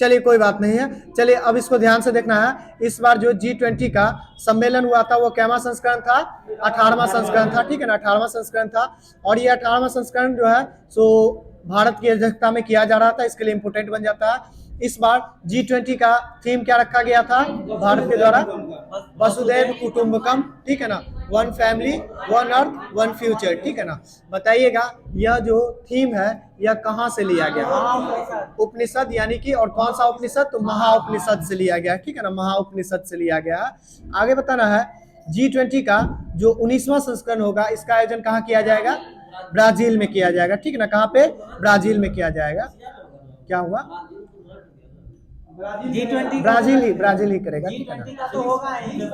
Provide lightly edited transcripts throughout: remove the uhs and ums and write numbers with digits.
चलिए कोई बात नहीं है। चलिए अब इसको ध्यान से देखना है। इस बार जो G20 का सम्मेलन हुआ था वो कैवा संस्करण था? 18वां संस्करण था, ठीक है ना, 18वां संस्करण था। और ये 18वां संस्करण जो है सो भारत की अध्यक्षता में किया जा रहा था, इसके लिए इम्पोर्टेंट बन जाता है। इस बार G20 का थीम क्या रखा गया था भारत के द्वारा? वसुधैव कुटुंबकम, ठीक है ना, one family one earth one future, ठीक है ना। बताइएगा यह जो थीम है यह कहाँ से लिया गया? उपनिषद, यानी कि, और कौन सा उपनिषद? तो महाउपनिषद से लिया गया, ठीक है ना, महाउपनिषद से लिया गया। आगे बताना है G20 का जो 19वां संस्करण होगा इसका आयोजन कहाँ किया जाएगा? ब्राजील में किया जाएगा, ठीक है ना। कहाँ पे? ब्राजील में किया जाएगा। क्या हुआ? ब्राजील ही करेगा, ठीक है ना। तो होगा ही,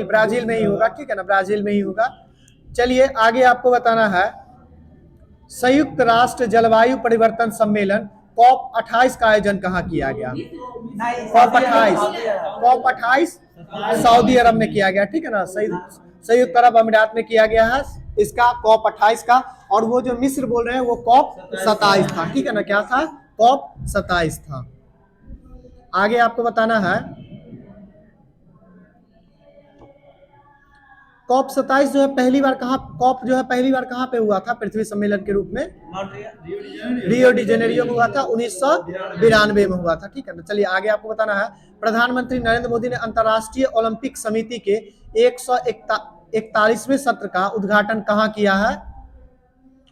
ब्राजील में ही होगा, ठीक है ना, ब्राजील में ही होगा। चलिए आगे आपको बताना है संयुक्त राष्ट्र जलवायु परिवर्तन सम्मेलन COP28 का आयोजन कहाँ किया गया? COP28 सऊदी अरब में किया गया, ठीक है ना, संयुक्त अरब अमीरात में किया गया है इसका COP28 का। और वो जो मिस्र बोल रहे हैं वो COP27 था, ठीक है ना। क्या था? COP27 था। आगे आपको बताना है COP27 जो है पहली बार कहाँ, COP जो है पहली बार कहाँ पे हुआ था पृथ्वी सम्मेलन के रूप में? रियो डी जेनेरियो में हुआ था, 1992 में हुआ था, ठीक है ना। चलिए आगे आपको बताना है प्रधानमंत्री नरेंद्र मोदी ने अंतर्राष्ट्रीय ओलंपिक समिति के 141वें सत्र का उद्घाटन कहाँ किया है?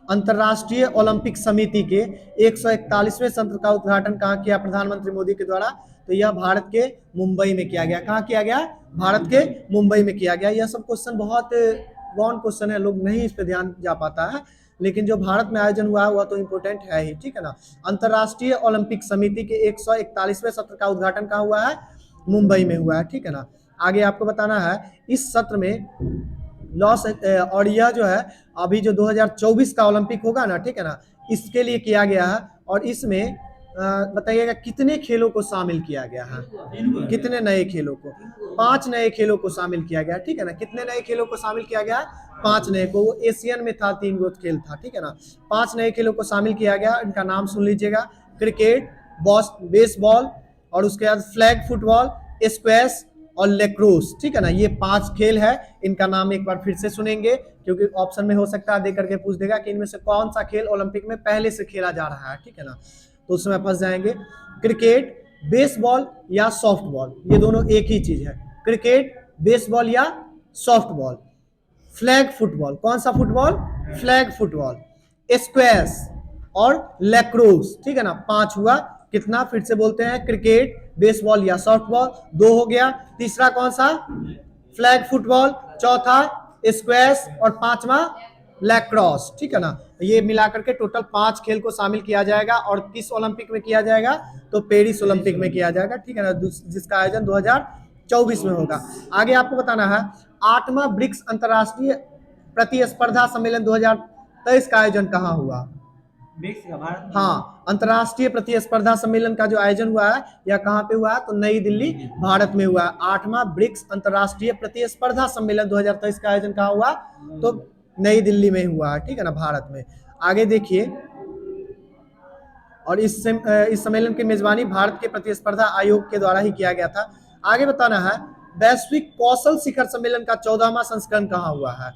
अंतर्राष्ट्रीय ओलंपिक समिति के 141वें सत्र का उद्घाटन कहाँ किया प्रधानमंत्री मोदी के द्वारा? तो यह भारत के मुंबई में किया गया। कहाँ किया गया? भारत के मुंबई में किया गया। यह सब क्वेश्चन बहुत गौन क्वेश्चन है, लोग नहीं इस पे ध्यान जा पाता है, लेकिन जो भारत में आयोजन हुआ है वह तो इम्पोर्टेंट है ही, ठीक है ना। अंतर्राष्ट्रीय ओलंपिक समिति के 141वें सत्र का उद्घाटन कहाँ हुआ है? मुंबई में हुआ है, ठीक है ना। आगे आपको बताना है इस सत्र में और यह जो है अभी जो 2024 का ओलंपिक होगा ना, ठीक है ना, इसके लिए किया गया है। और इसमें बताइएगा कितने खेलों को शामिल किया गया है? कितने नए खेलों को? 5 नए खेलों को शामिल किया गया, ठीक है ना। कितने नए खेलों को शामिल किया गया? 5 नए को। वो एशियन में था, 3 गो खेल था, ठीक है ना। 5 नए खेलों को शामिल किया गया। इनका नाम सुन लीजिएगा, क्रिकेट, बेसबॉल, और उसके बाद फ्लैग फुटबॉल, स्क्वैश और लेक्रोस, ठीक है ना। ये 5 खेल है। इनका नाम एक बार फिर से सुनेंगे क्योंकि ऑप्शन में हो सकता है दे करके पूछ देगा कि इनमें से कौन सा खेल ओलंपिक में पहले से खेला जा रहा है, ठीक है ना, तो उसमें फंस जाएंगे। क्रिकेट, बेसबॉल या सॉफ्टबॉल, ये दोनों एक ही चीज है। क्रिकेट, बेसबॉल या सॉफ्टबॉल। फ्लैग फुटबॉल, कौन सा फुटबॉल? Flag football. स्क्वैश और लैक्रोस, ठीक है ना। 5 हुआ। कितना? फिर से बोलते हैं, क्रिकेट, बेसबॉल या सॉफ्टबॉल, 2 हो गया। तीसरा कौन सा? Flag football. चौथा स्क्वैश और 5वां लैक्रोस, ठीक है ना। ये मिलाकर के टोटल 5 खेल को शामिल किया जाएगा। और किस ओलंपिक में किया जाएगा? तो पेरिस ओलंपिक में किया जाएगा, ठीक है ना, जिसका आयोजन 2024 में होगा। आगे आपको बताना है 8वां ब्रिक्स अंतर्राष्ट्रीय प्रतिस्पर्धा सम्मेलन 2023 का आयोजन कहाँ हुआ? हाँ, अंतर्राष्ट्रीय प्रतिस्पर्धा सम्मेलन का जो आयोजन हुआ है यह कहाँ पे हुआ है? तो नई दिल्ली, भारत में हुआ है। 8वां ब्रिक्स अंतर्राष्ट्रीय प्रतिस्पर्धा सम्मेलन 2023 का आयोजन कहाँ हुआ? तो नई दिल्ली में हुआ है, ठीक है ना, भारत में। आगे देखिए, और इस सम्मेलन की मेजबानी भारत के प्रतिस्पर्धा आयोग के द्वारा ही किया गया था। आगे बताना है वैश्विक कौशल शिखर सम्मेलन का 14वां संस्करण कहाँ हुआ है?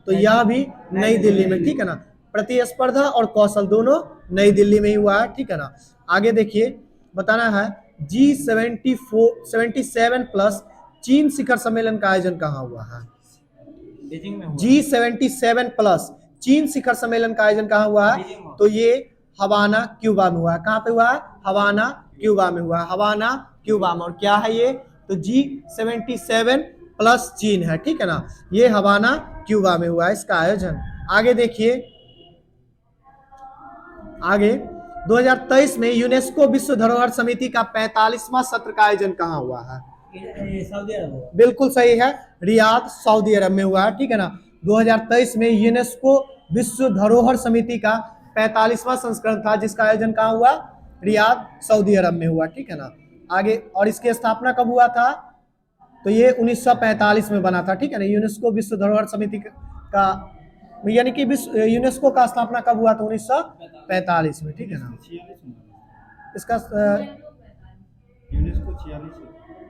तो यह भी नई दिल्ली में, ठीक है ना। प्रतिस्पर्धा और कौशल दोनों नई दिल्ली में ही हुआ है, ठीक है ना। आगे देखिए, बताना है G77 प्लस चीन शिखर सम्मेलन का आयोजन कहाँ हुआ है? G77 प्लस चीन शिखर सम्मेलन का आयोजन कहाँ हुआ है? तो ये हवाना, क्यूबा में हुआ है। कहाँ पे हुआ है? हवाना, क्यूबा में हुआ है। हवाना, क्यूबा में। और क्या है ये? तो G77 प्लस चीन है, ठीक है ना। ये हवाना, क्यूबा में हुआ है इसका आयोजन। आगे देखिए, आगे 2023 में यूनेस्को विश्व धरोहर समिति का 45वां सत्र का आयोजन कहाँ हुआ है? सऊदी अरब। बिल्कुल सही है, रियाद, सऊदी अरब में हुआ है, ठीक है ना। 2023 में यूनेस्को विश्व धरोहर समिति का 45वां संस्करण था जिसका आयोजन कहाँ हुआ? रियाद, सऊदी अरब में हुआ, ठीक है ना। आगे, और इसकी स्थापना कब हुआ था? तो ये 1945 में बना था, ठीक है ना। यूनेस्को विश्व धरोहर समिति का, यानी कि यूनेस्को का स्थापना कब हुआ? तो 1945 में, ठीक है ना। इसका यूनेस्को 46 है,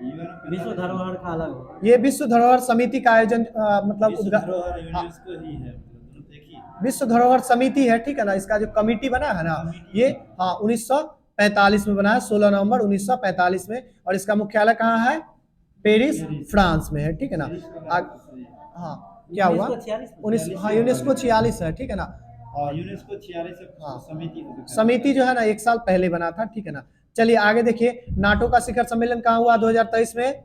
यूएन विश्व धरोहर का अलग होगा। ये विश्व धरोहर समिति का आयोजन मतलब विश्व धरोहर यूनेस्को ही है, मतलब दोनों एक ही है। विश्व धरोहर समिति है, ठीक है ना। इसका जो कमिटी बना है ना, ये हाँ 1945 में बना है, 16 नवंबर 1945 में। और इसका मुख्यालय कहाँ है? पेरिस, फ्रांस में है, ठीक है ना। हाँ क्या हुआ? यूनेस्को 46 है, ठीक है ना। और यूनेस्को 46 हाँ। समिति हो गई। समिति जो है ना 1 साल पहले बना था, ठीक है ना। चलिए आगे देखिए, नाटो का शिखर सम्मेलन कहाँ हुआ 2023 में?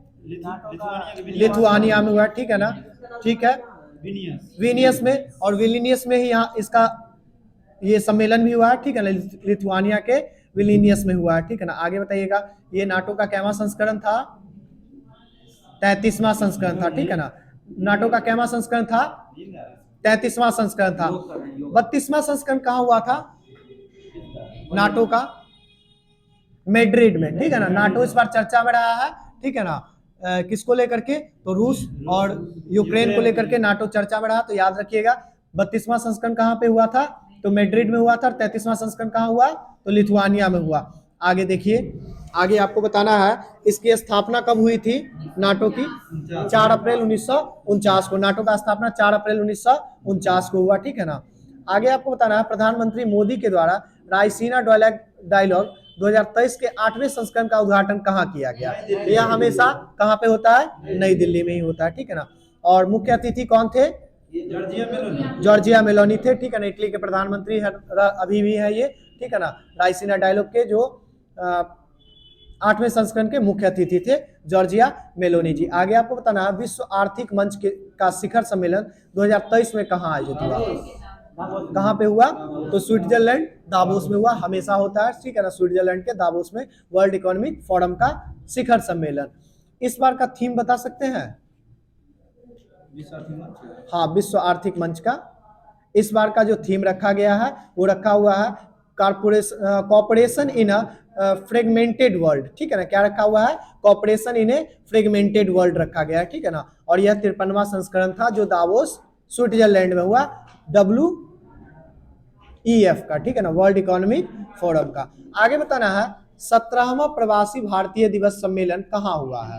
लिथुआनिया में हुआ, ठीक है ना। ठीक है, विनियस में, और विलिनियस में ही यहाँ इसका ये सम्मेलन भी हुआ है, ठीक है ना। लिथुआनिया के विलिनियस में हुआ है, ठीक है ना। आगे बताइएगा, ये नाटो का कैवा संस्करण था? 33वां संस्करण था, ठीक है ना। नाटो का कैवा संस्करण था? 33वां संस्करण था। 32वां संस्करण कहाँ हुआ था नाटो का? मैड्रिड में, ठीक है ना। नाटो इस बार चर्चा में रहा है, ठीक है ना। किसको लेकर के? तो रूस और यूक्रेन को लेकर के नाटो चर्चा में रहा, तो याद रखिएगा 32वां संस्करण कहाँ पे हुआ था? तो मैड्रिड में हुआ था। और 33वां संस्करण कहाँ हुआ? तो लिथुआनिया में हुआ। आगे देखिए, आगे आपको बताना है इसकी स्थापना कब हुई थी नाटो की? 4 अप्रैल 1949 को। नाटो का स्थापना 4 अप्रैल 1949 को हुआ, ठीक है ना। आगे आपको बताना है प्रधानमंत्री मोदी के द्वारा रायसीना डायलॉग 2023 के 8वें संस्करण का उद्घाटन कहाँ किया गया? यह हमेशा कहाँ पे होता है? नई दिल्ली में ही होता है, ठीक है ना। और मुख्य अतिथि कौन थे? जॉर्जिया मेलोनी थे, ठीक है ना। इटली के प्रधानमंत्री अभी भी है ये, ठीक है ना। रायसीना डायलॉग के जो 8वें संस्करण के मुख्य अतिथि थे जॉर्जिया मेलोनी जी। आगे आपको बताना है विश्व आर्थिक मंच का शिखर सम्मेलन 2023 में कहाँ आयोजित हुआ? कहाँ पे हुआ? तो स्विट्जरलैंड दावोस में हुआ, हमेशा होता है, ठीक है ना। स्विट्जरलैंड के दावोस में वर्ल्ड इकोनॉमिक फोरम का शिखर सम्मेलन। इस बार का थीम बता सकते हैं? हाँ, विश्व आर्थिक मंच का इस बार का जो थीम रखा गया है वो रखा हुआ है cooperation in a fragmented world, ठीक है ना। क्या रखा हुआ है? Cooperation in a fragmented world रखा गया है, ठीक है ना। और यह 53वां संस्करण था जो दावोस स्विट्जरलैंड में हुआ, WEF का, ठीक है ना, वर्ल्ड इकोनॉमिक फोरम का। आगे बताना है 17वां प्रवासी भारतीय दिवस सम्मेलन कहाँ हुआ है?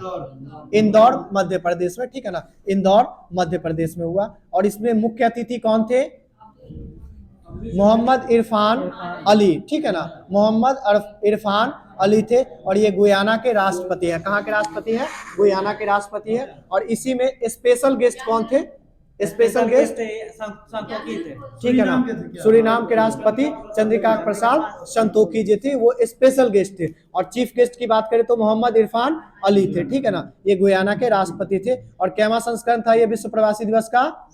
इंदौर मध्य प्रदेश में, ठीक है ना। इंदौर मध्य प्रदेश में हुआ। और इसमें मुख्य अतिथि कौन थे? मोहम्मद इरफान अली, ठीक है ना। मोहम्मद इरफान अली थे। और ये गुयाना के राष्ट्रपति है। कहाँ के राष्ट्रपति है? गुयाना के राष्ट्रपति है। और इसी में स्पेशल गेस्ट कौन थे? स्पेशल गेस्ट संतोखी थे, ठीक है ना। सूरीनाम के राष्ट्रपति चंद्रिका प्रसाद संतोखी जी थे, वो स्पेशल गेस्ट थे। और चीफ गेस्ट की बात करें तो मोहम्मद इरफान अली थे, ठीक है ना। ये गुयाना के राष्ट्रपति थे। और कैवा संस्करण था ये विश्व प्रवासी दिवस का?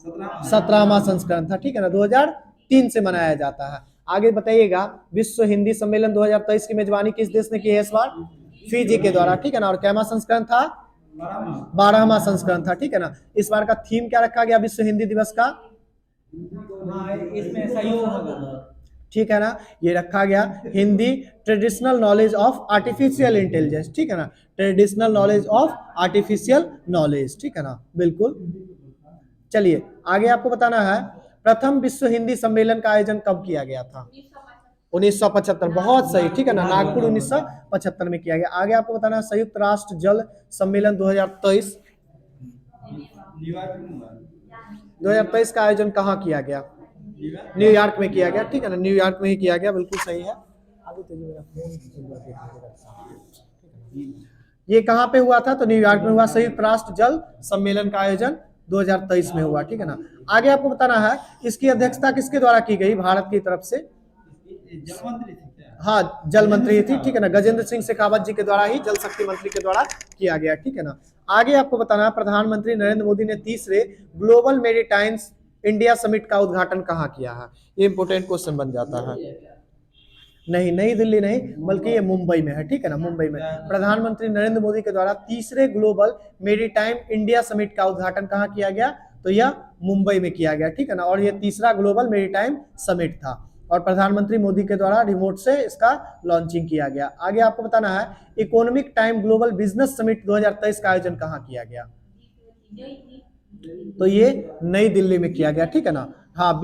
17वां संस्करण था, ठीक है ना। 2003 से मनाया जाता है। आगे बताइएगा, विश्व हिंदी सम्मेलन 2023 की मेजबानी किस देश ने की है इस बार? फिजी के द्वारा, ठीक है ना। और कैवा संस्करण था? 12वां संस्करण था, ठीक है ना। इस बार का थीम क्या रखा गया विश्व हिंदी दिवस का? इसमें सहयोग होगा, ठीक है ना। ये रखा गया Hindi traditional knowledge of artificial intelligence, ठीक है ना। Traditional knowledge of artificial knowledge, ठीक है ना, बिल्कुल। चलिए आगे आपको बताना है प्रथम विश्व हिंदी सम्मेलन का आयोजन कब किया गया था? 1975, बहुत सही, ठीक है ना। नागपुर 1975 में किया गया। आगे आपको बताना है संयुक्त राष्ट्र जल सम्मेलन 2023 का आयोजन कहाँ किया गया? न्यूयॉर्क में किया गया, ठीक है ना। न्यूयॉर्क में ही किया गया, बिल्कुल सही है। ये कहाँ पे हुआ था? तो न्यूयॉर्क में हुआ। संयुक्त राष्ट्र जल सम्मेलन का आयोजन 2023 में हुआ, ठीक है ना। आगे आपको बताना है इसकी अध्यक्षता किसके द्वारा की गई भारत की तरफ से? हाँ, जल मंत्री थी, ठीक है ना। गजेंद्र सिंह शेखावत जी के द्वारा ही, जल शक्ति मंत्री के द्वारा किया गया, ठीक है ना। आगे आपको बताना है प्रधानमंत्री नरेंद्र मोदी ने तीसरे ग्लोबल मेरीटाइम्स इंडिया समिट का उद्घाटन कहाँ किया है? ये इंपोर्टेंट क्वेश्चन बन जाता है। नहीं, नई दिल्ली नहीं, बल्कि ये मुंबई में है, ठीक है ना। मुंबई में प्रधानमंत्री नरेंद्र मोदी के द्वारा तीसरे ग्लोबल मेरीटाइम इंडिया समिट का उद्घाटन कहाँ किया गया? तो यह मुंबई में किया गया, ठीक है ना। और यह तीसरा ग्लोबल मेरीटाइम समिट था और प्रधानमंत्री मोदी के द्वारा रिमोट से इसका लॉन्चिंग किया गया। आगे आपको बताना है economic time global business summit 2023 का आयोजन कहाँ किया गया? तो ये नई दिल्ली में किया गया, ठीक है ना। हाँ,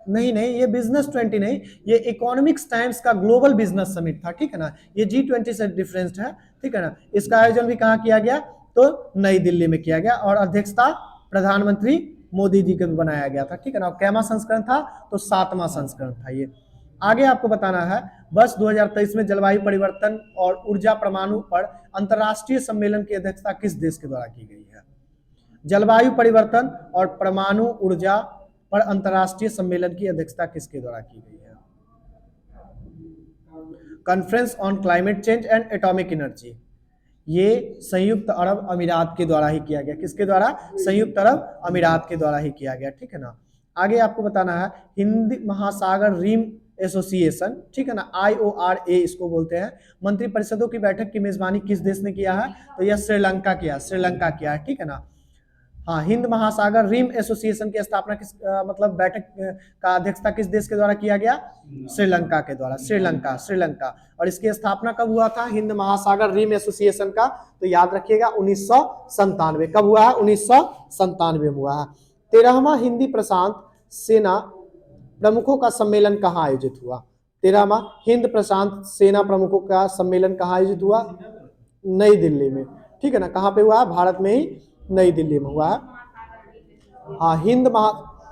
नहीं नहीं, ये बिजनेस 20 नहीं, ये इकोनॉमिक्स टाइम्स का ग्लोबल बिजनेस समिट था, ठीक है ना। ये G20 से डिफरेंस है, ठीक है ना। इसका आयोजन भी कहाँ किया गया, तो नई दिल्ली में किया गया, और अध्यक्षता प्रधानमंत्री मोदी जी के बनाया गया था, ठीक है ना। कैमा संस्करण था, तो 7वां संस्करण था ये। आगे आपको बताना है, वर्ष 2023 में जलवायु परिवर्तन और ऊर्जा परमाणु पर अंतर्राष्ट्रीय सम्मेलन की अध्यक्षता किस देश के द्वारा की गई है। जलवायु परिवर्तन और परमाणु ऊर्जा पर अंतर्राष्ट्रीय सम्मेलन की अध्यक्षता किसके द्वारा की गई है। Conference on climate change and atomic energy, ये संयुक्त अरब अमीरात के द्वारा ही किया गया। किसके द्वारा, संयुक्त अरब अमीरात के द्वारा ही किया गया, ठीक है ना। आगे आपको बताना है, हिंद महासागर रिम एसोसिएशन, ठीक है ना, IORA इसको बोलते हैं, मंत्री परिषदों की बैठक की मेजबानी किस देश ने किया है, तो यह श्रीलंका किया, श्रीलंका किया है, ठीक है ना। हाँ, हिंद महासागर रिम एसोसिएशन की स्थापना किस मतलब बैठक का अध्यक्षता किस देश के द्वारा किया गया, श्रीलंका के द्वारा, श्रीलंका। और इसकी स्थापना कब हुआ था, हिंद महासागर रिम एसोसिएशन का, तो याद रखिएगा 1997। कब हुआ है, 1997 में हुआ है। 13वां हिंदी प्रशांत सेना प्रमुखों का सम्मेलन कहाँ आयोजित हुआ। 13वां हिंद प्रशांत सेना प्रमुखों का सम्मेलन कहाँ आयोजित हुआ, नई दिल्ली में, ठीक है ना। कहाँ पे हुआ, भारत में ही नई दिल्ली में हुआ है। हाँ,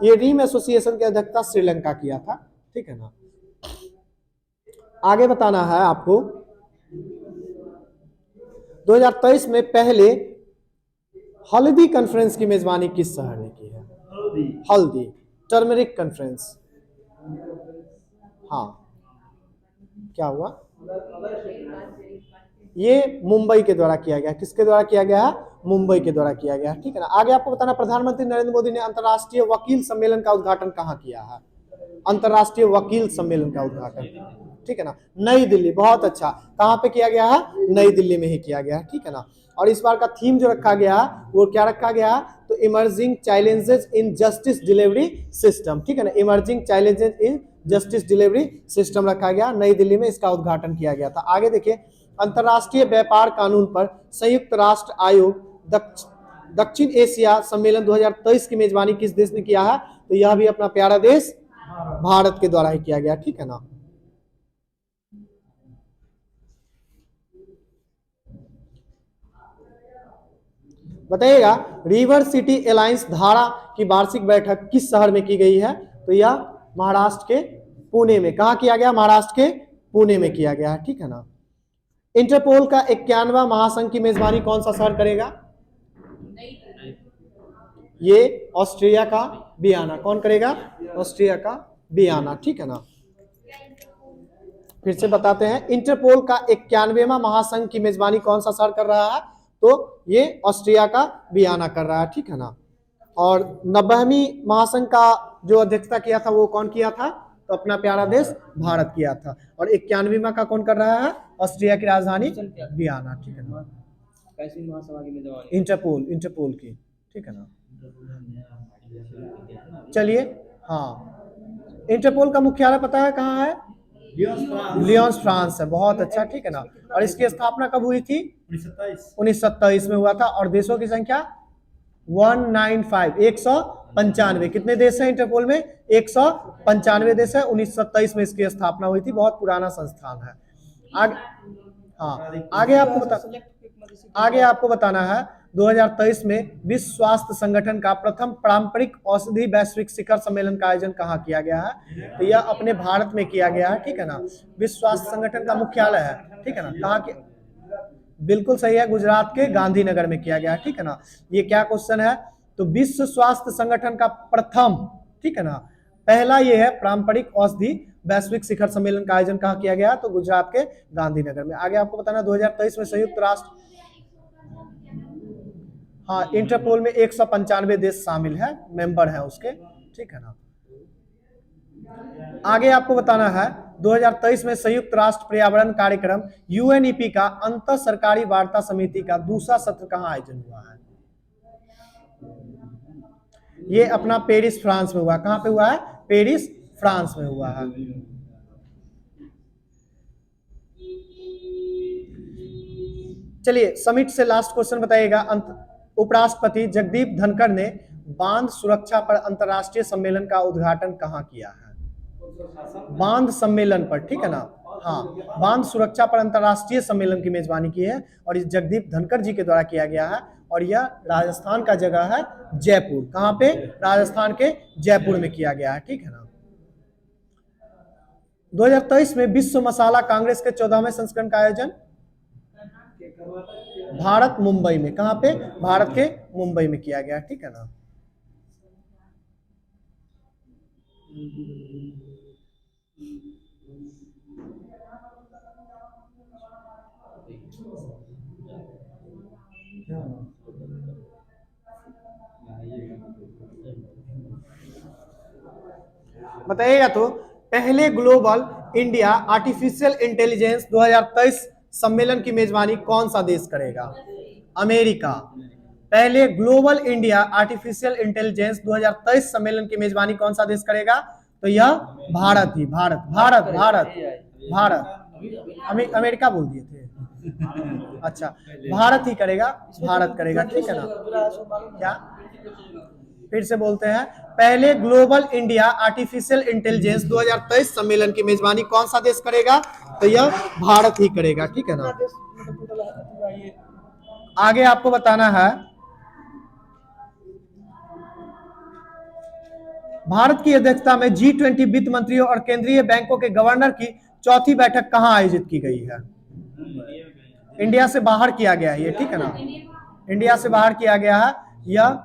ये रिम एसोसिएशन की अध्यक्षता श्रीलंका किया था, ठीक है ना। आगे बताना है आपको, 2023 में पहले हल्दी कॉन्फ्रेंस की मेजबानी किस शहर ने की है। हल्दी टर्मरिक कॉन्फ्रेंस, हाँ क्या हुआ, ये मुंबई के द्वारा किया गया। किसके द्वारा किया गया है, मुंबई के द्वारा किया गया, ठीक है ना। आगे आपको बताना, प्रधानमंत्री नरेंद्र मोदी ने अंतर्राष्ट्रीय वकील सम्मेलन का उद्घाटन कहाँ किया है। अंतर्राष्ट्रीय वकील सम्मेलन का उद्घाटन, ठीक है ना, नई दिल्ली। बहुत अच्छा, कहाँ पे किया गया है, नई दिल्ली में ही किया गया है, ठीक है ना। और इस बार का थीम जो रखा गया है, वो क्या रखा गया है, तो emerging challenges in justice delivery system, ठीक है ना। Emerging challenges in justice delivery system रखा गया, नई दिल्ली में इसका उद्घाटन किया गया था। आगे देखिए, अंतर्राष्ट्रीय व्यापार कानून पर संयुक्त राष्ट्र आयोग दक्षिण एशिया सम्मेलन 2023 की मेजबानी किस देश ने किया है, तो यह भी अपना प्यारा देश भारत के द्वारा ही किया गया, ठीक है ना। बताइएगा, रिवर सिटी अलायंस धारा की वार्षिक बैठक किस शहर में की गई है, तो यह महाराष्ट्र के पुणे में। कहा किया गया, महाराष्ट्र के पुणे में किया गया है, ठीक है ना। इंटरपोल का 91वां महासंघ की मेजबानी कौन सा शहर करेगा, ये ऑस्ट्रिया का वियना। कौन करेगा, ऑस्ट्रिया का वियना, ठीक है ना। फिर से बताते हैं, इंटरपोल का 91वां महासंघ की मेजबानी कौन सा शहर कर रहा है, तो ये ऑस्ट्रिया का वियना कर रहा है, ठीक है ना। और 90वीं महासंघ का जो अध्यक्षता किया था वो कौन किया था, तो अपना प्यारा देश भारत किया था। और 91वां का कौन कर रहा है, ऑस्ट्रिया की राजधानी वियना, ठीक है ना। महासभा की मेजबानी इंटरपोल की, ठीक है ना। चलिए, हाँ, इंटरपोल का मुख्यालय पता है कहाँ है, लियोन्स फ्रांस है। बहुत अच्छा, ठीक है ना। और इसकी स्थापना कब हुई थी, 1927 में हुआ था। और देशों की संख्या 195, 195। कितने देश हैं इंटरपोल में, 195 देश है। 1927 में इसकी स्थापना हुई थी, बहुत पुराना संस्थान है। आगे आपको बताना है, 2023 में विश्व स्वास्थ्य संगठन का प्रथम पारंपरिक औषधि वैश्विक शिखर सम्मेलन का आयोजन कहाँ किया गया है, तो यह अपने भारत में किया गया है, ठीक है ना। विश्व स्वास्थ्य संगठन का मुख्यालय है, ठीक है ना, कहाँ के, बिल्कुल सही है, गुजरात के गांधीनगर में किया गया है, ठीक है ना। ये क्या क्वेश्चन है, तो विश्व स्वास्थ्य संगठन का प्रथम, ठीक है ना, पहला ये है पारंपरिक औषधि वैश्विक शिखर सम्मेलन का आयोजन कहाँ किया गया, तो गुजरात के गांधीनगर में। आगे आपको बताना, 2023 में संयुक्त राष्ट्र, हाँ, इंटरपोल में 195 देश शामिल है, मेंबर है उसके, ठीक है ना। आगे आपको बताना है, 2023 में संयुक्त राष्ट्र पर्यावरण कार्यक्रम UNEP का अंतर सरकारी वार्ता समिति का दूसरा सत्र कहाँ आयोजन हुआ है, ये अपना पेरिस फ्रांस में हुआ। कहाँ पे हुआ है, पेरिस फ्रांस में हुआ है। चलिए, समिट से लास्ट क्वेश्चन बताइएगा। उपराष्ट्रपति जगदीप धनखड़ ने बांध सुरक्षा पर अंतर्राष्ट्रीय सम्मेलन का उद्घाटन कहाँ किया है? बांध सम्मेलन पर, ठीक है ना। हाँ, बांध सुरक्षा पर अंतर्राष्ट्रीय सम्मेलन की मेजबानी की है और इस जगदीप धनखड़ जी के द्वारा किया गया है और यह राजस्थान का जगह है जयपुर। कहाँ पे? राजस्थान के जयपुर में किया गया है, ठीक है ना। 2023 में विश्व मसाला कांग्रेस के 14वें संस्करण का आयोजन भारत मुंबई में, कहाँ पे? भारत के मुंबई में किया गया, ठीक है ना। बताइएगा तो पहले ग्लोबल इंडिया आर्टिफिशियल इंटेलिजेंस 2023 सम्मेलन की मेजबानी कौन सा देश करेगा? अमेरिका। पहले ग्लोबल इंडिया आर्टिफिशियल इंटेलिजेंस 2023 सम्मेलन की मेजबानी कौन सा देश करेगा? तो यह भारत ही, भारत भारत भारत भारत। अमेरिका बोल दिए थे। अच्छा, भारत ही करेगा, भारत करेगा, ठीक है ना। क्या फिर से बोलते हैं, पहले ग्लोबल इंडिया आर्टिफिशियल इंटेलिजेंस 2023 सम्मेलन की मेजबानी कौन सा देश करेगा? तो यह भारत ही करेगा, ठीक है ना। आगे आपको बताना है, भारत की अध्यक्षता में G20 वित्त मंत्रियों और केंद्रीय बैंकों के गवर्नर की चौथी बैठक कहां आयोजित की गई है? इंडिया से बाहर किया गया है ये, ठीक है ना। इंडिया से बाहर किया गया है, यह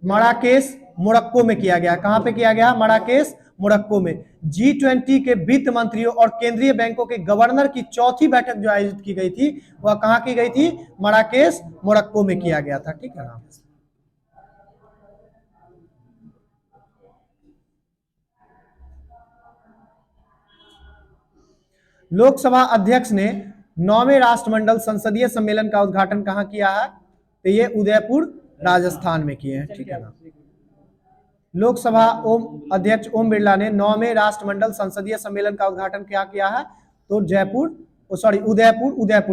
मराकेश मोरक्को में किया गया। कहां पे किया गया? मराकेश मोरक्को में। G20 के वित्त मंत्रियों और केंद्रीय बैंकों के गवर्नर की चौथी बैठक जो आयोजित की गई थी वह कहां की गई थी? मराकेश मोरक्को में किया गया था, ठीक है ना। लोकसभा अध्यक्ष ने 9वें राष्ट्रमंडल संसदीय सम्मेलन का उद्घाटन कहां किया है? तो ये उदयपुर राजस्थान में किए हैं, ठीक है ना। लोकसभा अध्यक्ष ओम बिरला ने 9वें राष्ट्रमंडल संसदीय सम्मेलन का उद्घाटन क्या किया है? तो उदयपुर,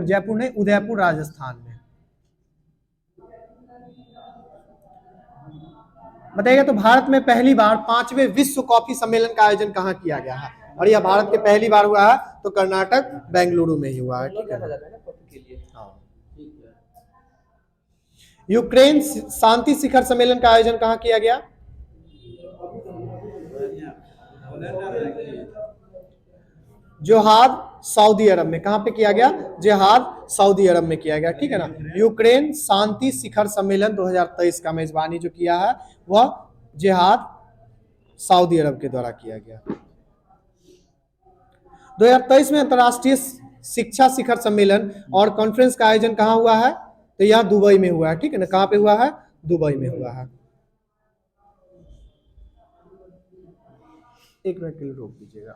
जयपुर नहीं, उदयपुर राजस्थान में। बताइएगा तो भारत में पहली बार 5वें विश्व कॉफी सम्मेलन का आयोजन कहाँ किया गया है? और यह भारत के पहली बार हुआ है तो कर्नाटक बेंगलुरु में ही हुआ है, ठीक है ना। यूक्रेन शांति शिखर सम्मेलन का आयोजन कहाँ किया गया? जोहाद सऊदी अरब में। कहां पे किया गया? जोहाद सऊदी अरब में किया गया, ठीक है ना। यूक्रेन शांति शिखर सम्मेलन 2023 का मेजबानी जो किया है वह जोहाद सऊदी अरब के द्वारा किया गया। 2023 में अंतर्राष्ट्रीय शिक्षा शिखर सम्मेलन और कॉन्फ्रेंस का आयोजन कहां हुआ है? तो यह दुबई में हुआ है, ठीक है ना। कहां पे हुआ है? दुबई में हुआ है। एक मिनट के लिए रोक दीजिएगा।